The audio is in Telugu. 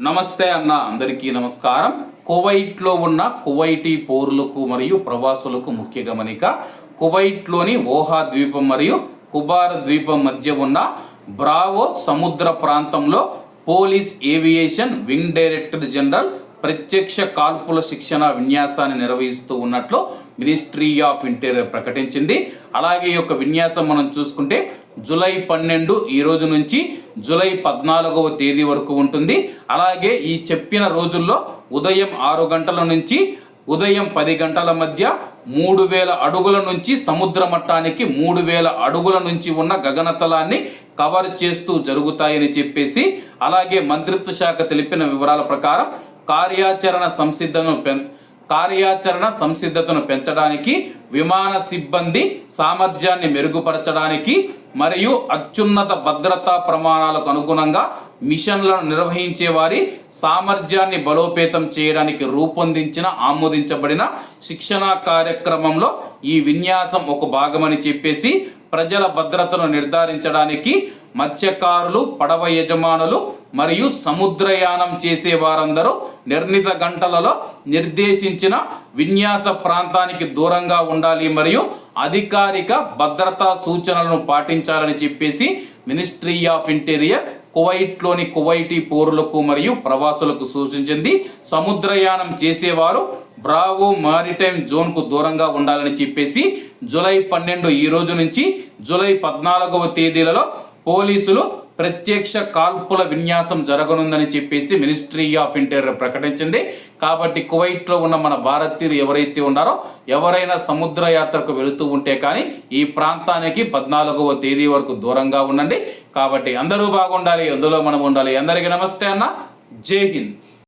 నమస్తే అన్న, అందరికీ నమస్కారం. కువైట్లో ఉన్న కువైటీ పౌరులకు మరియు ప్రవాసులకు ముఖ్య గమనిక. కువైట్లోని ఓహా ద్వీపం మరియు కుబార్ ద్వీపం మధ్య ఉన్న బ్రావో సముద్ర ప్రాంతంలో police aviation wing director general ప్రత్యక్ష కాల్పుల శిక్షణ విన్యాసాన్ని నిర్వహిస్తూ ఉన్నట్లు మినిస్ట్రీ ఆఫ్ ఇంటీరియర్ ప్రకటించింది. అలాగే ఈ యొక్క విన్యాసం మనం చూసుకుంటే జూలై 12 ఈ రోజు నుంచి జూలై 14వ తేదీ వరకు ఉంటుంది. అలాగే ఈ చెప్పిన రోజుల్లో ఉదయం 6 గంటల నుంచి ఉదయం 10 గంటల మధ్య 3000 అడుగుల నుంచి సముద్ర మట్టానికి 3000 అడుగుల నుంచి ఉన్న గగనతలాన్ని కవర్ చేస్తూ జరుగుతాయని చెప్పేసి, అలాగే మంత్రిత్వ శాఖ తెలిపిన వివరాల ప్రకారం కార్యాచరణ సంసిద్ధతను పెంచడానికి, విమాన సిబ్బంది సామర్థ్యాన్ని మెరుగుపరచడానికి మరియు అత్యున్నత భద్రతా ప్రమాణాలకు అనుగుణంగా మిషన్లను నిర్వహించే వారి సామర్థ్యాన్ని బలోపేతం చేయడానికి రూపొందించిన ఆమోదించబడిన శిక్షణా కార్యక్రమంలో ఈ విన్యాసం ఒక భాగమని చెప్పేసి, ప్రజల భద్రతను నిర్ధారించడానికి మత్స్యకారులు, పడవ యజమానులు మరియు సముద్రయానం చేసే వారందరూ నిర్ణీత గంటలలో నిర్దేశించిన విన్యాస ప్రాంతానికి దూరంగా ఉండాలి మరియు అధికారిక భద్రతా సూచనలను పాటించాలని చెప్పేసి మినిస్ట్రీ ఆఫ్ ఇంటీరియర్ కువైట్లోని కువైటీ పౌరులకు మరియు ప్రవాసులకు సూచించింది. సముద్రయానం చేసేవారు బ్రావో మారిటైమ్ జోన్కు దూరంగా ఉండాలని చెప్పేసి జూలై 12 ఈ రోజు నుంచి జూలై 14వ తేదీలలో పోలీసులు ప్రత్యక్ష కాల్పుల విన్యాసం జరగనుందని చెప్పేసి మినిస్ట్రీ ఆఫ్ ఇంటీరియర్ ప్రకటించింది. కాబట్టి కువైట్లో ఉన్న మన భారతీయులు ఎవరైతే ఉన్నారో, ఎవరైనా సముద్ర యాత్రకు వెళుతూ ఉంటే కానీ ఈ ప్రాంతానికి 14వ తేదీ వరకు దూరంగా ఉండండి. కాబట్టి అందరూ బాగుండాలి, అందులో మనం ఉండాలి. అందరికీ నమస్తే అన్న, జై హింద్.